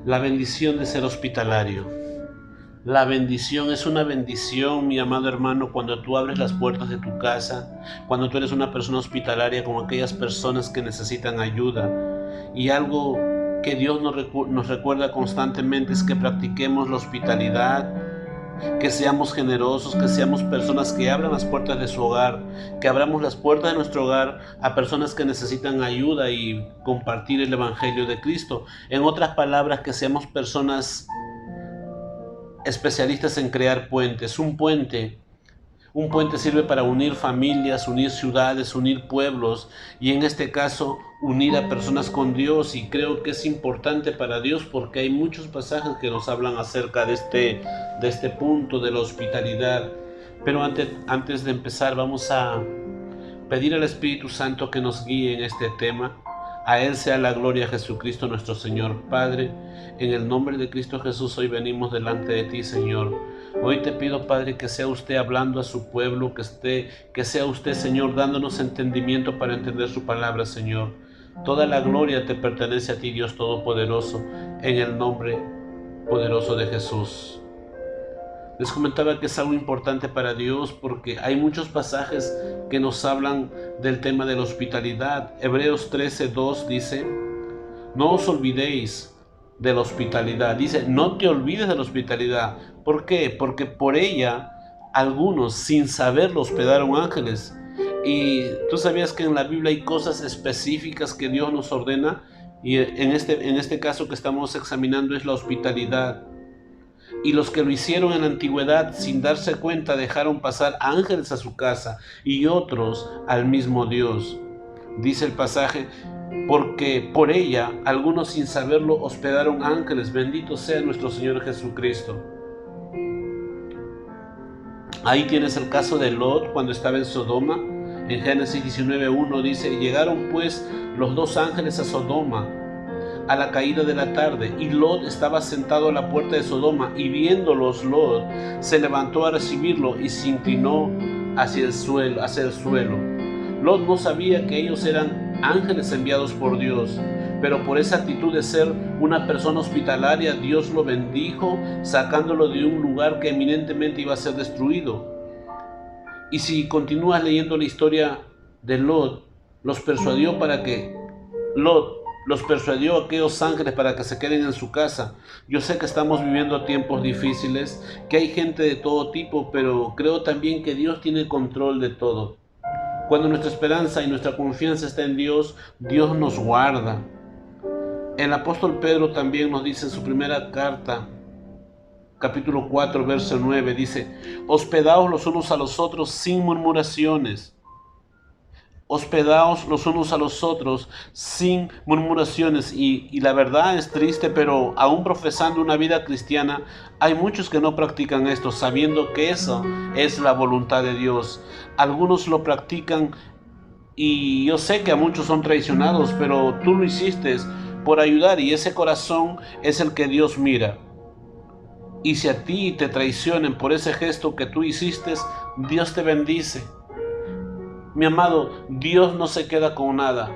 La bendición de ser hospitalario. La bendición es una bendición, mi amado hermano, cuando tú abres las puertas de tu casa, cuando tú eres una persona hospitalaria con aquellas personas que necesitan ayuda. Y algo que Dios nos recuerda constantemente es que practiquemos la hospitalidad, que seamos generosos, que seamos personas que abran las puertas de su hogar, que abramos las puertas de nuestro hogar a personas que necesitan ayuda y compartir el Evangelio de Cristo. En otras palabras, que seamos personas especialistas en crear puentes. Un puente sirve para unir familias, unir ciudades, unir pueblos y en este caso unir a personas con Dios, y creo que es importante para Dios porque hay muchos pasajes que nos hablan acerca de este punto de la hospitalidad. Pero antes de empezar vamos a pedir al Espíritu Santo que nos guíe en este tema. A Él sea la gloria, Jesucristo nuestro Señor. Padre, en el nombre de Cristo Jesús, hoy venimos delante de ti, Señor. Hoy te pido, Padre, que sea usted hablando a su pueblo, que sea usted, Señor, dándonos entendimiento para entender su palabra, Señor. Toda la gloria te pertenece a ti, Dios Todopoderoso, en el nombre poderoso de Jesús. Les comentaba que es algo importante para Dios porque hay muchos pasajes que nos hablan del tema de la hospitalidad. Hebreos 13:2 dice: no os olvidéis de la hospitalidad. Dice, no te olvides de la hospitalidad. ¿Por qué? Porque por ella algunos sin saberlo hospedaron ángeles. Y tú sabías que en la Biblia hay cosas específicas que Dios nos ordena, y en este caso que estamos examinando es la hospitalidad. Y los que lo hicieron en la antigüedad sin darse cuenta dejaron pasar ángeles a su casa y otros al mismo Dios. Dice el pasaje, porque por ella algunos sin saberlo hospedaron ángeles. Bendito sea nuestro Señor Jesucristo. Ahí tienes el caso de Lot cuando estaba en Sodoma. En Génesis 19:1 dice, llegaron pues los dos ángeles a Sodoma a la caída de la tarde, y Lot estaba sentado a la puerta de Sodoma, y viéndolos Lot se levantó a recibirlo y se inclinó hacia el suelo. Lot no sabía que ellos eran ángeles enviados por Dios, pero por esa actitud de ser una persona hospitalaria, Dios lo bendijo, sacándolo de un lugar que eminentemente iba a ser destruido. Y si continúas leyendo la historia de Lot, los persuadió a aquellos ángeles para que se queden en su casa. Yo sé que estamos viviendo tiempos difíciles, que hay gente de todo tipo, pero creo también que Dios tiene control de todo. Cuando nuestra esperanza y nuestra confianza está en Dios, Dios nos guarda. El apóstol Pedro también nos dice en su primera carta, capítulo 4, verso 9, dice, hospedaos los unos a los otros sin murmuraciones. Hospedaos los unos a los otros sin murmuraciones. Y la verdad es triste, pero aún profesando una vida cristiana, hay muchos que no practican esto, sabiendo que eso es la voluntad de Dios. Algunos lo practican y yo sé que a muchos son traicionados, pero tú lo hiciste por ayudar y ese corazón es el que Dios mira. Y si a ti te traicionan por ese gesto que tú hiciste, Dios te bendice. Mi amado, Dios no se queda con nada.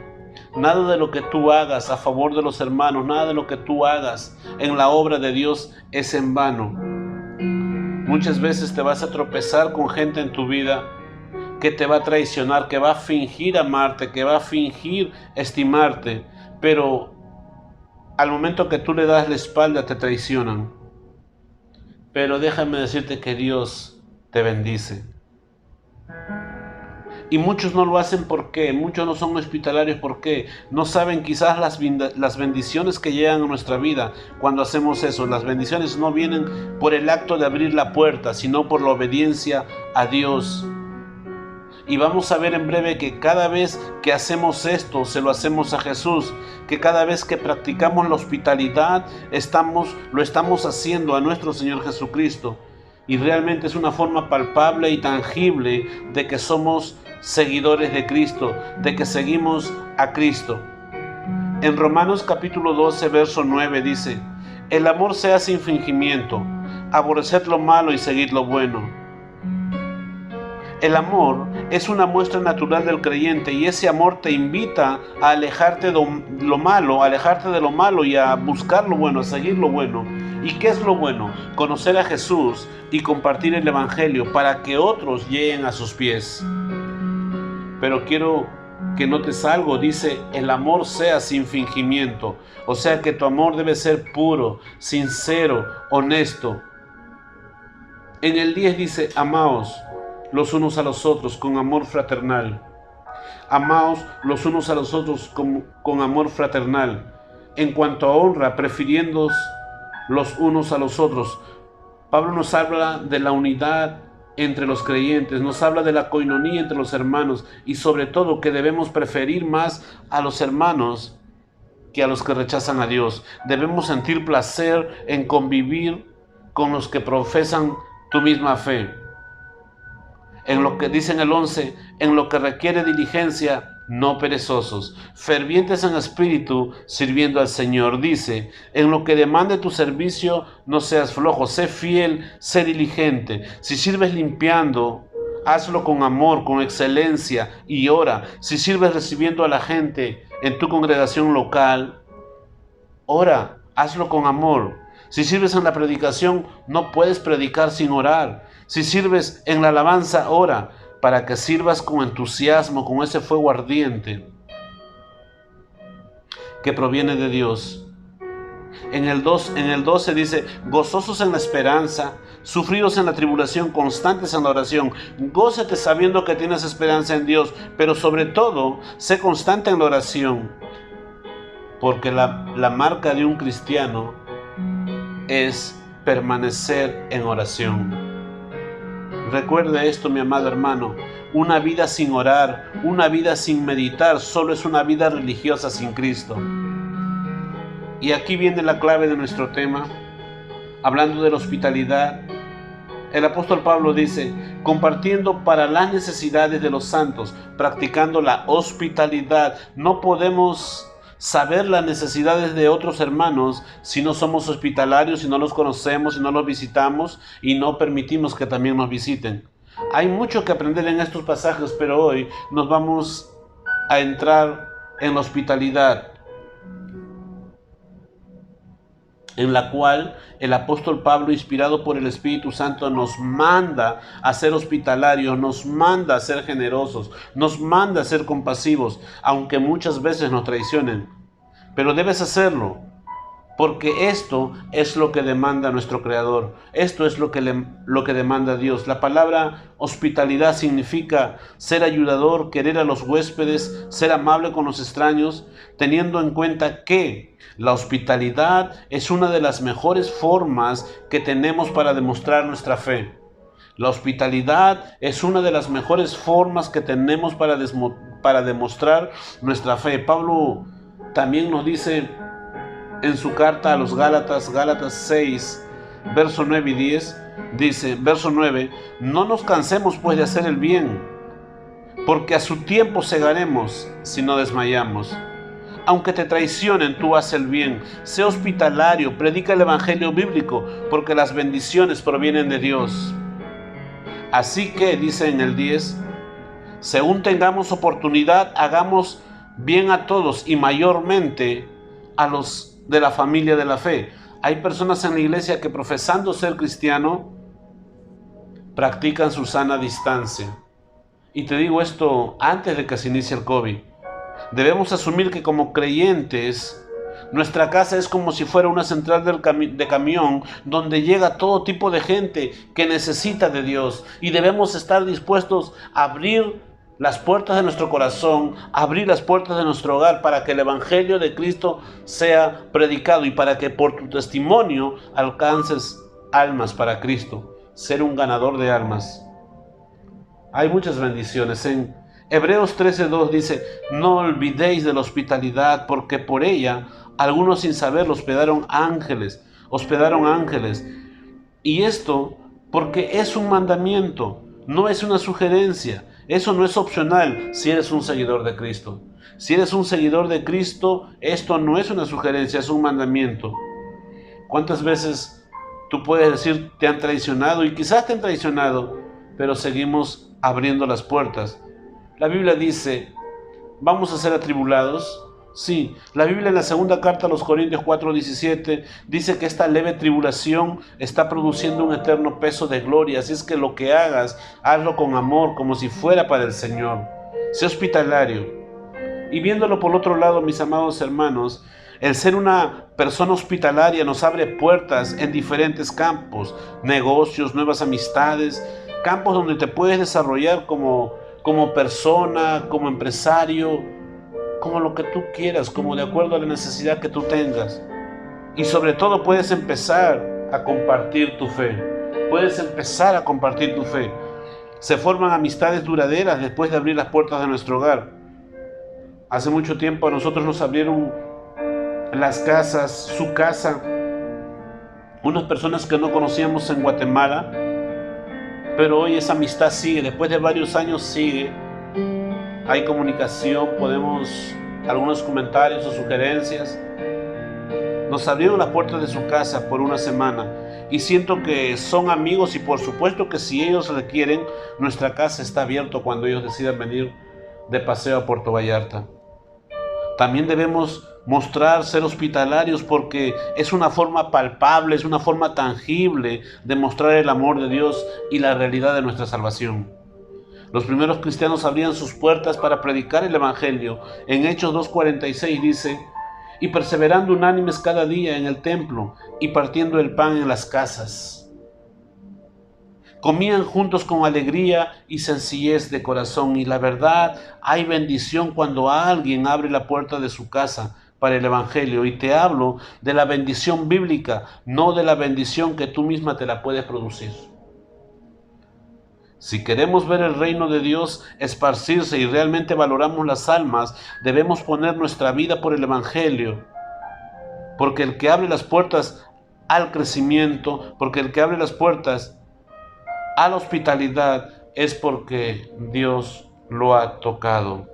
Nada de lo que tú hagas a favor de los hermanos, nada de lo que tú hagas en la obra de Dios es en vano. Muchas veces te vas a tropezar con gente en tu vida que te va a traicionar, que va a fingir amarte, que va a fingir estimarte, pero al momento que tú le das la espalda te traicionan. Pero déjame decirte que Dios te bendice. Y muchos no lo hacen porque muchos no son hospitalarios porque no saben quizás las bendiciones que llegan a nuestra vida cuando hacemos eso. Las bendiciones no vienen por el acto de abrir la puerta, sino por la obediencia a Dios. Y vamos a ver en breve que cada vez que hacemos esto, se lo hacemos a Jesús, que cada vez que practicamos la hospitalidad, lo estamos haciendo a nuestro Señor Jesucristo. Y realmente es una forma palpable y tangible de que somos seguidores de Cristo, de que seguimos a Cristo. En Romanos capítulo 12, verso 9 dice, el amor sea sin fingimiento, aborreced lo malo y seguid lo bueno. El amor es una muestra natural del creyente, y ese amor te invita a alejarte de lo malo y a buscar lo bueno, a seguir lo bueno. ¿Y qué es lo bueno? Conocer a Jesús y compartir el Evangelio para que otros lleguen a sus pies. Pero quiero que notes algo, dice, el amor sea sin fingimiento. O sea que tu amor debe ser puro, sincero, honesto. En el 10 dice, amaos los unos a los otros con amor fraternal. Amaos los unos a los otros con amor fraternal. En cuanto a honra, prefiriéndoos los unos a los otros. Pablo nos habla de la unidad entre los creyentes, nos habla de la coinonía entre los hermanos, y sobre todo que debemos preferir más a los hermanos que a los que rechazan a Dios. Debemos sentir placer en convivir con los que profesan tu misma fe. En lo que dice en el 11, en lo que requiere diligencia, no perezosos, fervientes en espíritu, sirviendo al Señor. Dice, en lo que demande tu servicio, no seas flojo, sé fiel, sé diligente. Si sirves limpiando, hazlo con amor, con excelencia, y ora. Si sirves recibiendo a la gente en tu congregación local, ora, hazlo con amor. Si sirves en la predicación, no puedes predicar sin orar. Si sirves en la alabanza, ora, para que sirvas con entusiasmo, con ese fuego ardiente que proviene de Dios. En el 12 dice, gozosos en la esperanza, sufridos en la tribulación, constantes en la oración. Gózate sabiendo que tienes esperanza en Dios, pero sobre todo, sé constante en la oración, porque la marca de un cristiano es permanecer en oración. Recuerde esto, mi amado hermano, una vida sin orar, una vida sin meditar, solo es una vida religiosa sin Cristo. Y aquí viene la clave de nuestro tema, hablando de la hospitalidad. El apóstol Pablo dice, compartiendo para las necesidades de los santos, practicando la hospitalidad. No podemos saber las necesidades de otros hermanos si no somos hospitalarios, si no los conocemos, si no los visitamos y no permitimos que también nos visiten. Hay mucho que aprender en estos pasajes, pero hoy nos vamos a entrar en la hospitalidad, en la cual el apóstol Pablo, inspirado por el Espíritu Santo, nos manda a ser hospitalarios, nos manda a ser generosos, nos manda a ser compasivos, aunque muchas veces nos traicionen. Pero debes hacerlo, porque esto es lo que demanda nuestro Creador, esto es lo que demanda Dios. La palabra hospitalidad significa ser ayudador, querer a los huéspedes, ser amable con los extraños, teniendo en cuenta que la hospitalidad es una de las mejores formas que tenemos para demostrar nuestra fe. La hospitalidad es una de las mejores formas que tenemos para demostrar nuestra fe. Pablo también nos dice en su carta a los Gálatas, Gálatas 6, verso 9 y 10, dice, verso 9, no nos cansemos pues de hacer el bien, porque a su tiempo segaremos si no desmayamos. Aunque te traicionen, tú haz el bien, sé hospitalario, predica el evangelio bíblico, porque las bendiciones provienen de Dios. Así que, dice en el 10, según tengamos oportunidad, hagamos bien a todos y mayormente a los de la familia de la fe. Hay personas en la iglesia que, profesando ser cristiano, practican su sana distancia. Y te digo esto antes de que se inicie el COVID. Debemos asumir que como creyentes, nuestra casa es como si fuera una central de camión donde llega todo tipo de gente que necesita de Dios, y debemos estar dispuestos a abrir las puertas de nuestro corazón, abrir las puertas de nuestro hogar para que el evangelio de Cristo sea predicado y para que por tu testimonio alcances almas para Cristo, ser un ganador de almas. Hay muchas bendiciones. En Hebreos 13:2 dice, no olvidéis de la hospitalidad, porque por ella algunos sin saberlo hospedaron ángeles. Y esto porque es un mandamiento, no es una sugerencia. Eso no es opcional si eres un seguidor de Cristo. Si eres un seguidor de Cristo, esto no es una sugerencia, es un mandamiento. ¿Cuántas veces tú puedes decir te han traicionado? Y quizás te han traicionado, pero seguimos abriendo las puertas. La Biblia dice, ¿vamos a ser atribulados? Sí, la Biblia en la segunda carta a los Corintios 4:17 dice que esta leve tribulación está produciendo un eterno peso de gloria. Así es que lo que hagas, hazlo con amor, como si fuera para el Señor. Sé hospitalario. Y viéndolo por otro lado, mis amados hermanos, el ser una persona hospitalaria nos abre puertas en diferentes campos, negocios, nuevas amistades, campos donde te puedes desarrollar como persona, como empresario, como lo que tú quieras, como de acuerdo a la necesidad que tú tengas. Y sobre todo puedes empezar a compartir tu fe. Puedes empezar a compartir tu fe. Se forman amistades duraderas después de abrir las puertas de nuestro hogar. Hace mucho tiempo a nosotros nos abrieron las casas, su casa, unas personas que no conocíamos en Guatemala, pero hoy esa amistad sigue, después de varios años sigue. Hay comunicación, podemos, algunos comentarios o sugerencias. Nos abrieron las puertas de su casa por una semana y siento que son amigos y por supuesto que si ellos requieren, nuestra casa está abierta cuando ellos decidan venir de paseo a Puerto Vallarta. También debemos mostrar ser hospitalarios porque es una forma palpable, es una forma tangible de mostrar el amor de Dios y la realidad de nuestra salvación. Los primeros cristianos abrían sus puertas para predicar el Evangelio. En Hechos 2:46 dice, y perseverando unánimes cada día en el templo y partiendo el pan en las casas. Comían juntos con alegría y sencillez de corazón. Y la verdad, hay bendición cuando alguien abre la puerta de su casa para el Evangelio. Y te hablo de la bendición bíblica, no de la bendición que tú misma te la puedes producir. Si queremos ver el reino de Dios esparcirse y realmente valoramos las almas, debemos poner nuestra vida por el Evangelio. Porque el que abre las puertas al crecimiento, porque el que abre las puertas a la hospitalidad es porque Dios lo ha tocado.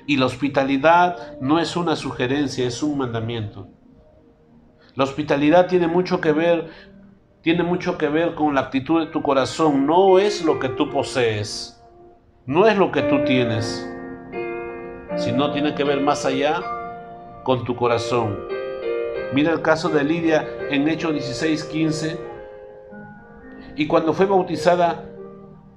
Y la hospitalidad no es una sugerencia, es un mandamiento. La hospitalidad tiene mucho que ver con la actitud de tu corazón. No es lo que tú posees, no es lo que tú tienes, sino tiene que ver más allá con tu corazón. Mira el caso de Lidia en Hechos 16:15. Y cuando fue bautizada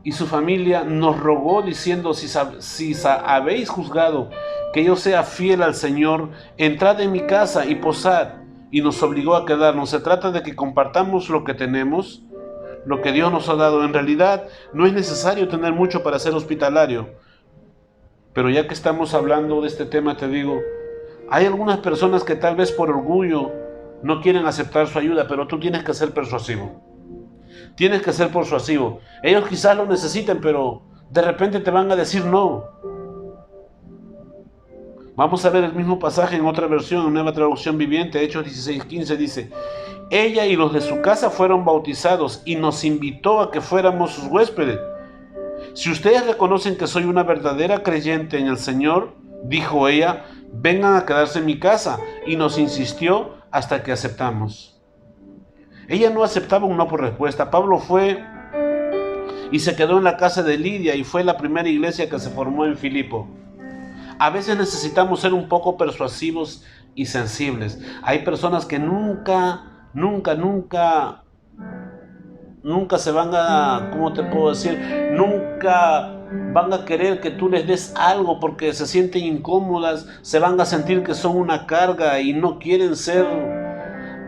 y su familia nos rogó diciendo, si habéis juzgado que yo sea fiel al Señor, entrad en mi casa y posad. Y nos obligó a quedarnos. Se trata de que compartamos lo que tenemos, lo que Dios nos ha dado. En realidad no es necesario tener mucho para ser hospitalario. Pero ya que estamos hablando de este tema, te digo, hay algunas personas que tal vez por orgullo no quieren aceptar su ayuda, pero tú tienes que ser persuasivo. Tienes que ser persuasivo. Ellos quizás lo necesiten, pero de repente te van a decir no. Vamos a ver el mismo pasaje en otra versión, en Nueva Traducción Viviente, Hechos 16:15 dice, ella y los de su casa fueron bautizados y nos invitó a que fuéramos sus huéspedes. Si ustedes reconocen que soy una verdadera creyente en el Señor, dijo ella, vengan a quedarse en mi casa. Y nos insistió hasta que aceptamos. Ella no aceptaba un no por respuesta. Pablo fue y se quedó en la casa de Lidia y fue la primera iglesia que se formó en Filipo. A veces necesitamos ser un poco persuasivos y sensibles. Hay personas que nunca se van a, ¿cómo te puedo decir? Nunca van a querer que tú les des algo porque se sienten incómodas, se van a sentir que son una carga y no quieren ser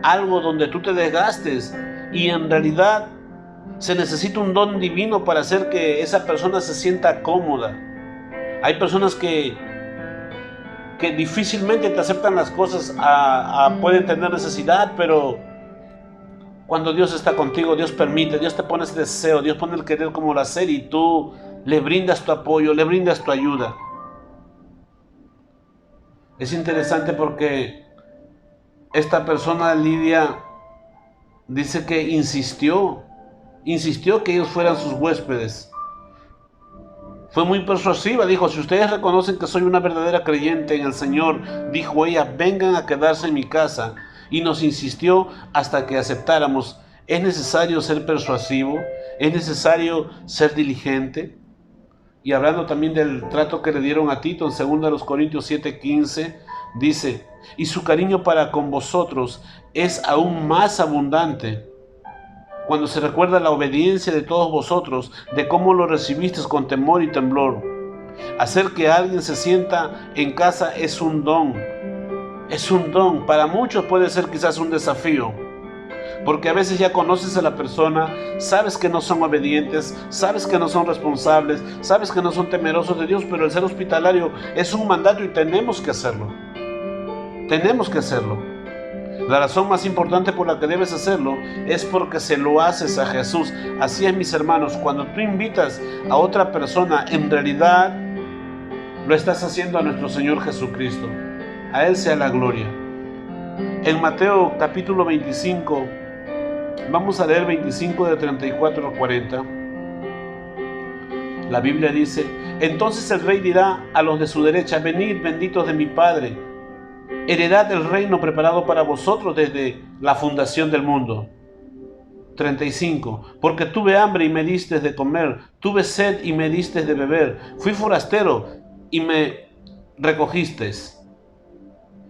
algo donde tú te desgastes. Y en realidad se necesita un don divino para hacer que esa persona se sienta cómoda. Hay personas que difícilmente te aceptan las cosas, pueden tener necesidad, pero cuando Dios está contigo, Dios permite, Dios te pone ese deseo, Dios pone el querer como el hacer y tú le brindas tu apoyo, le brindas tu ayuda. Es interesante porque esta persona, Lidia, dice que insistió que ellos fueran sus huéspedes. Fue muy persuasiva, dijo, si ustedes reconocen que soy una verdadera creyente en el Señor, dijo ella, vengan a quedarse en mi casa. Y nos insistió hasta que aceptáramos. Es necesario ser persuasivo, es necesario ser diligente. Y hablando también del trato que le dieron a Tito en 2 Corintios 7:15, dice, y su cariño para con vosotros es aún más abundante cuando se recuerda la obediencia de todos vosotros, de cómo lo recibisteis con temor y temblor. Hacer que alguien se sienta en casa es un don. Es un don. Para muchos puede ser quizás un desafío, porque a veces ya conoces a la persona, sabes que no son obedientes, sabes que no son responsables, sabes que no son temerosos de Dios, pero el ser hospitalario es un mandato y tenemos que hacerlo. Tenemos que hacerlo. La razón más importante por la que debes hacerlo es porque se lo haces a Jesús. Así es, mis hermanos, cuando tú invitas a otra persona, en realidad lo estás haciendo a nuestro Señor Jesucristo. A Él sea la gloria. En Mateo capítulo 25, vamos a leer 25 de 34 al 40. La Biblia dice, entonces el rey dirá a los de su derecha, venid, benditos de mi Padre, heredad el reino preparado para vosotros desde la fundación del mundo. 35. Porque tuve hambre y me diste de comer, tuve sed y me diste de beber, fui forastero y me recogisteis.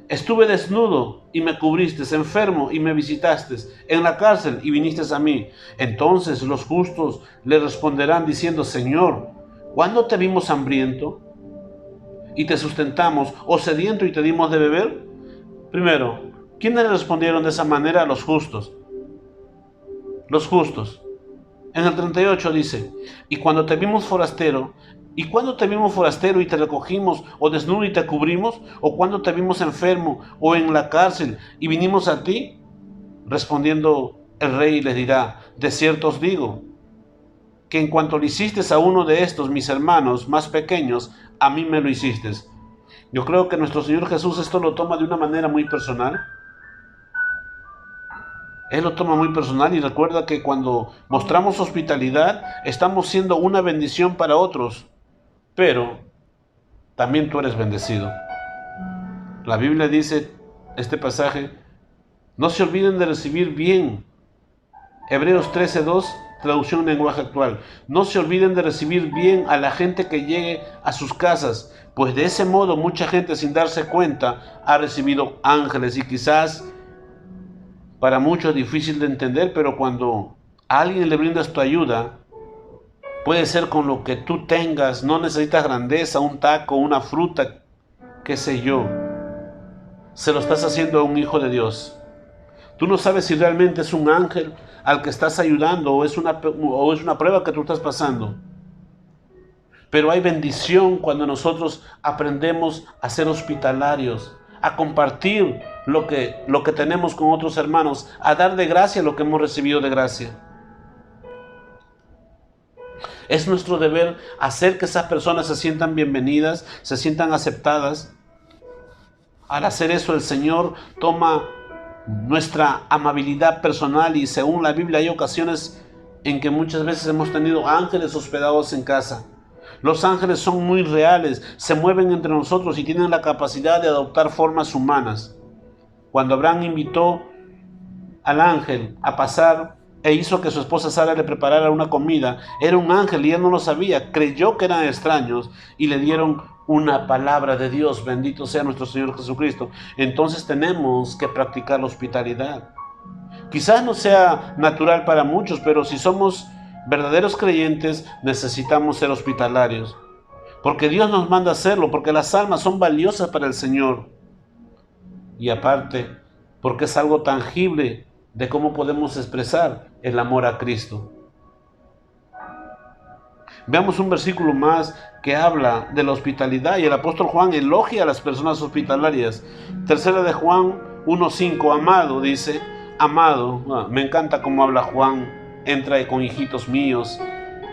Estuve desnudo y me cubristeis, enfermo y me visitasteis, en la cárcel y vinisteis a mí. Entonces los justos le responderán diciendo, Señor, ¿cuándo te vimos hambriento y te sustentamos, o sediento y te dimos de beber? Primero, ¿quiénes le respondieron de esa manera? Los justos. Los justos. En el 38 dice, ¿y cuando te vimos forastero? ¿Y cuándo te vimos forastero y te recogimos, o desnudo y te cubrimos? ¿O cuándo te vimos enfermo o en la cárcel y vinimos a ti? Respondiendo el rey les dirá, de cierto os digo, que en cuanto le hiciste a uno de estos mis hermanos más pequeños, a mí me lo hiciste. Yo creo que nuestro Señor Jesús esto lo toma de una manera muy personal. Él lo toma muy personal y recuerda que cuando mostramos hospitalidad, estamos siendo una bendición para otros, pero también tú eres bendecido. La Biblia dice, este pasaje, no se olviden de recibir bien. Hebreos 13:2, traducción en lenguaje actual. No se olviden de recibir bien a la gente que llegue a sus casas, pues de ese modo mucha gente sin darse cuenta ha recibido ángeles. Y quizás para muchos es difícil de entender, pero cuando a alguien le brindas tu ayuda, puede ser con lo que tú tengas, no necesitas grandeza, un taco, una fruta, qué sé yo. Se lo estás haciendo a un hijo de Dios. Tú no sabes si realmente es un ángel al que estás ayudando o es una prueba que tú estás pasando. Pero hay bendición cuando nosotros aprendemos a ser hospitalarios, a compartir lo que tenemos con otros hermanos, a dar de gracia lo que hemos recibido de gracia. Es nuestro deber hacer que esas personas se sientan bienvenidas, se sientan aceptadas. Al hacer eso, el Señor toma nuestra amabilidad personal y según la Biblia hay ocasiones en que muchas veces hemos tenido ángeles hospedados en casa. Los ángeles son muy reales, se mueven entre nosotros y tienen la capacidad de adoptar formas humanas. Cuando Abraham invitó al ángel a pasar e hizo que su esposa Sara le preparara una comida, era un ángel y él no lo sabía, creyó que eran extraños y le dieron una palabra de Dios, bendito sea nuestro Señor Jesucristo. Entonces tenemos que practicar la hospitalidad. Quizás no sea natural para muchos, pero si somos verdaderos creyentes, necesitamos ser hospitalarios. Porque Dios nos manda a hacerlo, porque las almas son valiosas para el Señor. Y aparte, porque es algo tangible de cómo podemos expresar el amor a Cristo. Veamos un versículo más que habla de la hospitalidad y el apóstol Juan elogia a las personas hospitalarias. Tercera de Juan 1:5, amado, dice, amado, me encanta cómo habla Juan, entra con hijitos míos,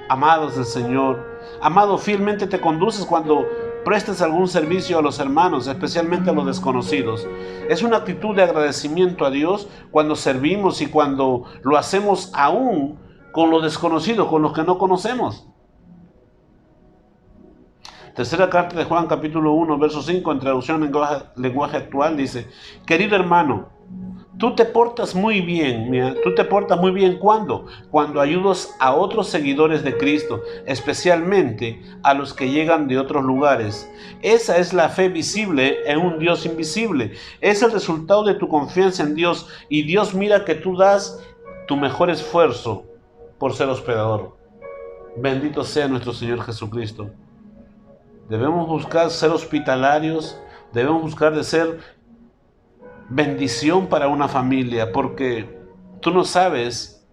amados del Señor. Amado, fielmente te conduces cuando prestes algún servicio a los hermanos, especialmente a los desconocidos. Es una actitud de agradecimiento a Dios cuando servimos y cuando lo hacemos aún con los desconocidos, con los que no conocemos. Tercera carta de Juan, capítulo 1, verso 5, en traducción en lenguaje actual, dice, querido hermano, Tú te portas muy bien, mira, tú te portas muy bien cuando ayudas a otros seguidores de Cristo, especialmente a los que llegan de otros lugares. Esa es la fe visible en un Dios invisible. Es el resultado de tu confianza en Dios, y Dios mira que tú das tu mejor esfuerzo por ser hospedador. Bendito sea nuestro Señor Jesucristo. Debemos buscar ser hospitalarios, debemos buscar de ser bendición para una familia, porque tú no sabes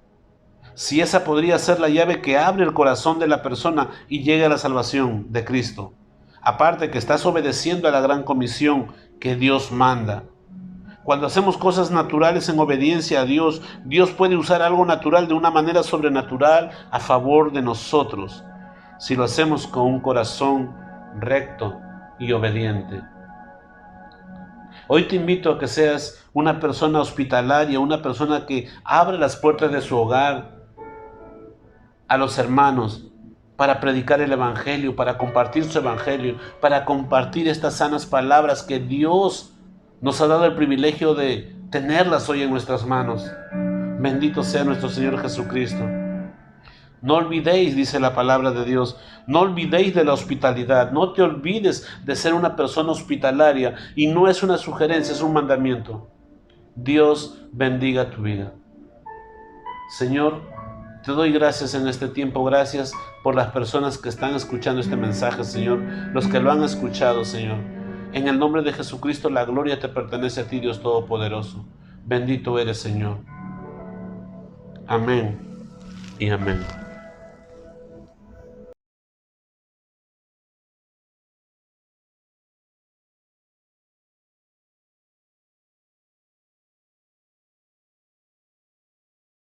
si esa podría ser la llave que abre el corazón de la persona y llegue a la salvación de Cristo. Aparte que estás obedeciendo a la gran comisión que Dios manda. Cuando hacemos cosas naturales en obediencia a Dios, Dios puede usar algo natural de una manera sobrenatural a favor de nosotros, si lo hacemos con un corazón recto y obediente. Hoy te invito a que seas una persona hospitalaria, una persona que abre las puertas de su hogar a los hermanos para predicar el Evangelio, para compartir su Evangelio, para compartir estas sanas palabras que Dios nos ha dado el privilegio de tenerlas hoy en nuestras manos. Bendito sea nuestro Señor Jesucristo. No olvidéis, dice la palabra de Dios, no olvidéis de la hospitalidad, no te olvides de ser una persona hospitalaria, y no es una sugerencia, es un mandamiento. Dios bendiga tu vida. Señor, te doy gracias en este tiempo, gracias por las personas que están escuchando este mensaje, Señor, los que lo han escuchado, Señor. En el nombre de Jesucristo, la gloria te pertenece a ti, Dios Todopoderoso. Bendito eres, Señor. Amén y amén.